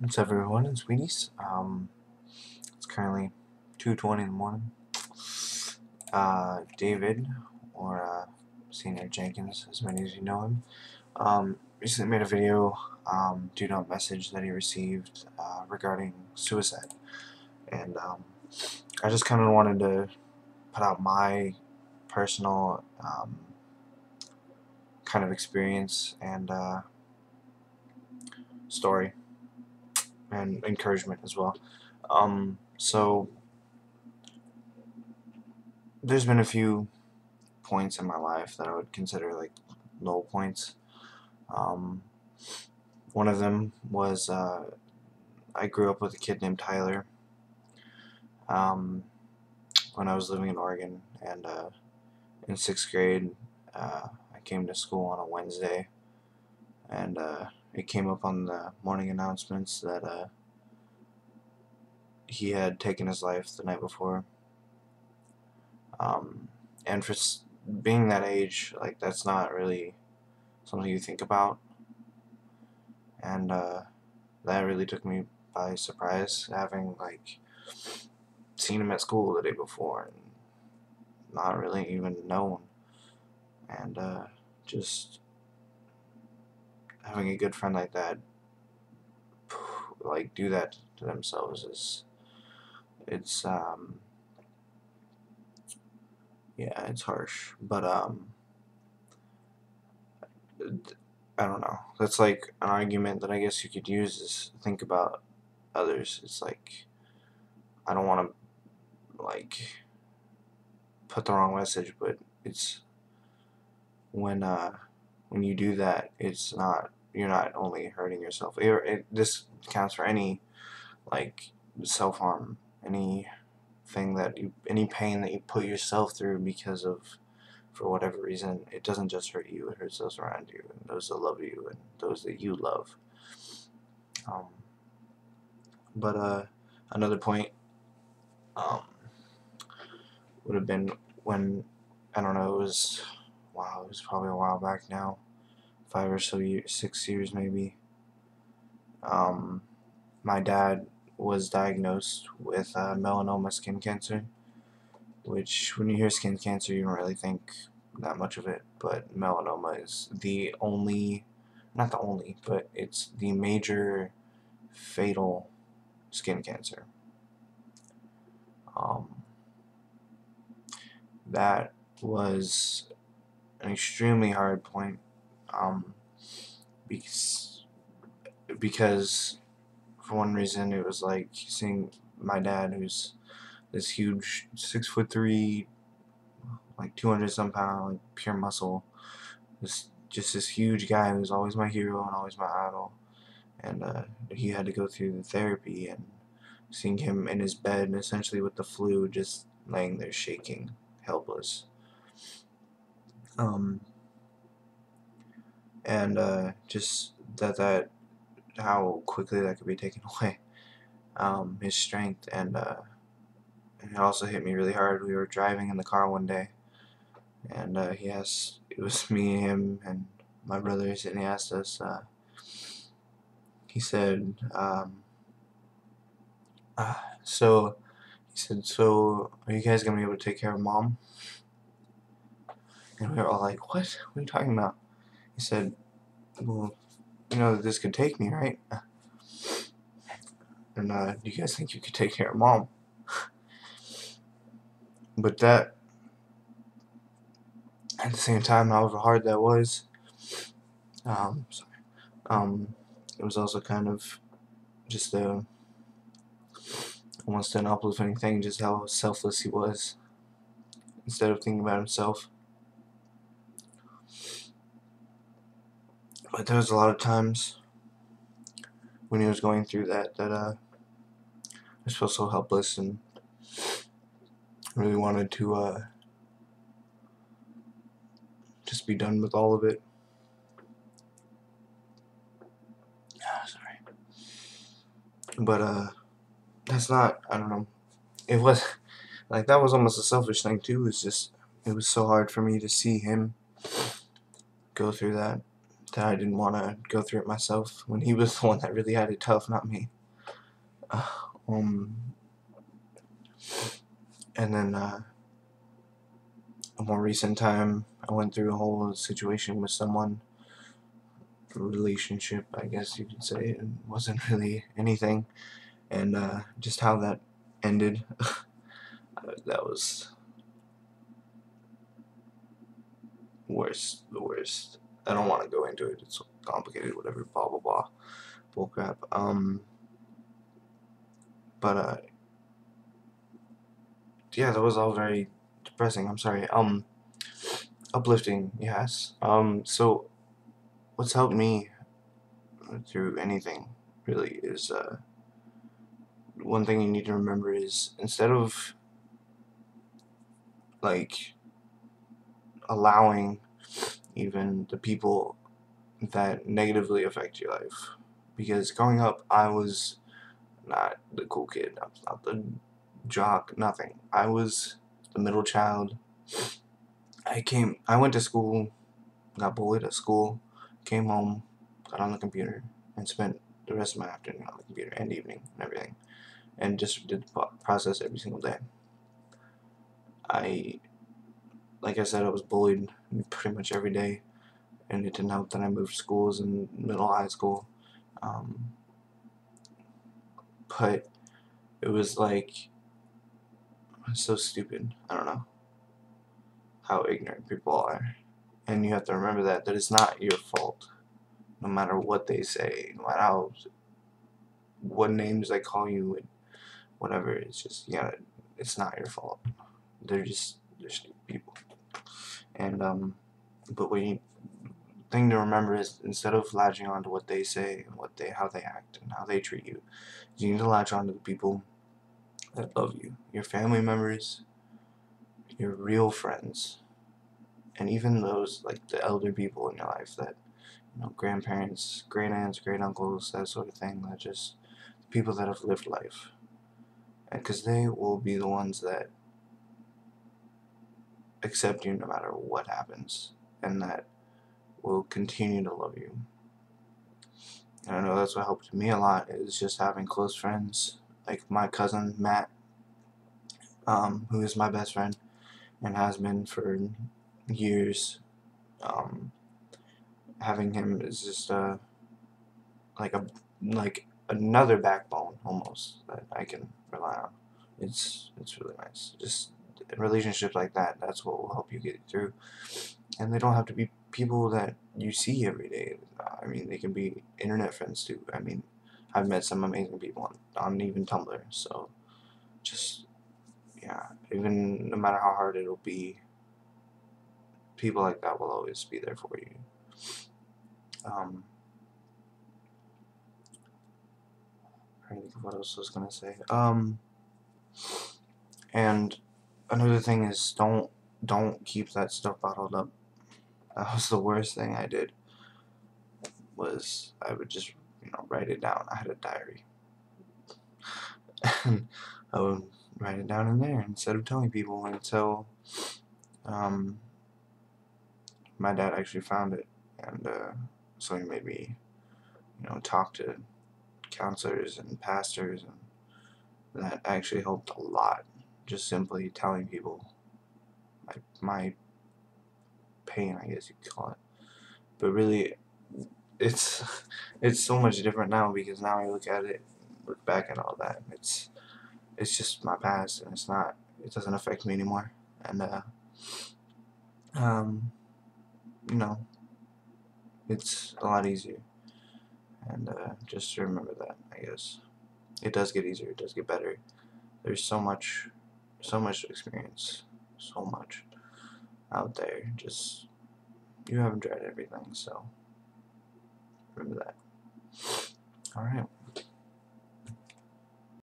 What's up, everyone? It's Wheaties. It's currently 2:20 in the morning. David, or Senior Jenkins, as many as you know him, recently made a video due to a message that he received regarding suicide, and I just kind of wanted to put out my personal kind of experience and story and encouragement as well. So there's been a few points in my life that I would consider like low points. Um, One of them was I grew up with a kid named Tyler um, when I was living in Oregon, and in 6th grade, I came to school on a Wednesday, and it came up on the morning announcements that he had taken his life the night before. Um, and for being that age, like that's not really something you think about, and that really took me by surprise, having like seen him at school the day before and not really even known, and just having a good friend like that like do that to themselves is it's yeah, it's harsh, but I don't know, that's like an argument that I guess you could use is think about others. It's like I don't want to like put the wrong message, but it's when when you do that, it's not, you're not only hurting yourself. This counts for any like self-harm, anything that you, any pain that you put yourself through because of, for whatever reason. It doesn't just hurt you, it hurts those around you and those that love you and those that you love. Um, but another point um, would have been when, I don't know, it was, wow, it was probably a while back now, 5 or so years, 6 years maybe. Um, my dad was diagnosed with melanoma skin cancer, which when you hear skin cancer you don't really think that much of it, but melanoma is the only, not the only, but it's the major fatal skin cancer. Um, that was an extremely hard point, um, because, because for one reason it was like seeing my dad, who's this huge 6'3", like 200 some pound, like pure muscle, just this huge guy who was always my hero and always my idol, and he had to go through the therapy, and seeing him in his bed essentially with the flu, just laying there shaking, helpless, um, and just that how quickly that could be taken away, his strength, and it also hit me really hard. We were driving in the car one day, and it was me, him, and my brothers, and he asked us, he said, so, he said, so, are you guys gonna be able to take care of mom? And we were all like, what are you talking about? He said, well, you know that this could take me, right? And do you guys think you could take care of mom? But that, at the same time, however hard that was, sorry, it was also kind of just almost an uplifting thing, just how selfless he was, instead of thinking about himself. But there was a lot of times when he was going through that I just felt so helpless and really wanted to just be done with all of it. Sorry. But that's not, I don't know, it was like, that was almost a selfish thing too. It's just, it was so hard for me to see him go through that, that I didn't want to go through it myself when he was the one that really had it tough, not me. Um, and then a more recent time, I went through a whole situation with someone, relationship, I guess you could say. It wasn't really anything, and just how that ended, that was the worst. I don't want to go into it. It's complicated, whatever, blah blah blah, bullcrap. But yeah, that was all very depressing. I'm sorry. Uplifting, yes. So what's helped me through anything really is one thing you need to remember is instead of like allowing even the people that negatively affect your life, because growing up I was not the cool kid, I was not the jock, nothing. I was the middle child. I went to school, got bullied at school, came home, got on the computer, and spent the rest of my afternoon on the computer and evening and everything, and just did the process every single day. I, like I said, I was bullied pretty much every day, and it didn't help that I moved schools in middle high school. Um, but it was like so stupid. I don't know how ignorant people are, and you have to remember that it's not your fault. No matter what they say, no matter what names they call you, and whatever, it's just it's not your fault. They're stupid people, and but what you thing to remember is instead of latching on to what they say and how they act and how they treat you, you need to latch on to the people that love you, your family members, your real friends, and even those like the elder people in your life that grandparents, great aunts, great uncles, that sort of thing. That just people that have lived life, and because they will be the ones that accept you no matter what happens, and that will continue to love you. And I know that's what helped me a lot is just having close friends like my cousin Matt, who is my best friend and has been for years. Um, Having him is just like a like another backbone almost that I can rely on. It's really nice. Just relationships like that. That's what will help you get through. And they don't have to be people that you see every day. I mean, they can be internet friends too. I mean, I've met some amazing people on even Tumblr. So just yeah, even no matter how hard it'll be, people like that will always be there for you. Um, Trying to think of what else I was gonna say. And another thing is don't keep that stuff bottled up. That was the worst thing I did. Was I would just write it down. I had a diary, and I would write it down in there instead of telling people until um, my dad actually found it, and so he made me talk to counselors and pastors, and that actually helped a lot. Just simply telling people my pain, I guess you could call it. But really, it's it's so much different now because now I look back at all that. It's just my past, and it doesn't affect me anymore. And um, you know, it's a lot easier. And just remember that. I guess it does get easier. It does get better. There's so much to experience, so much out there. Just you haven't tried everything, so remember that. All right.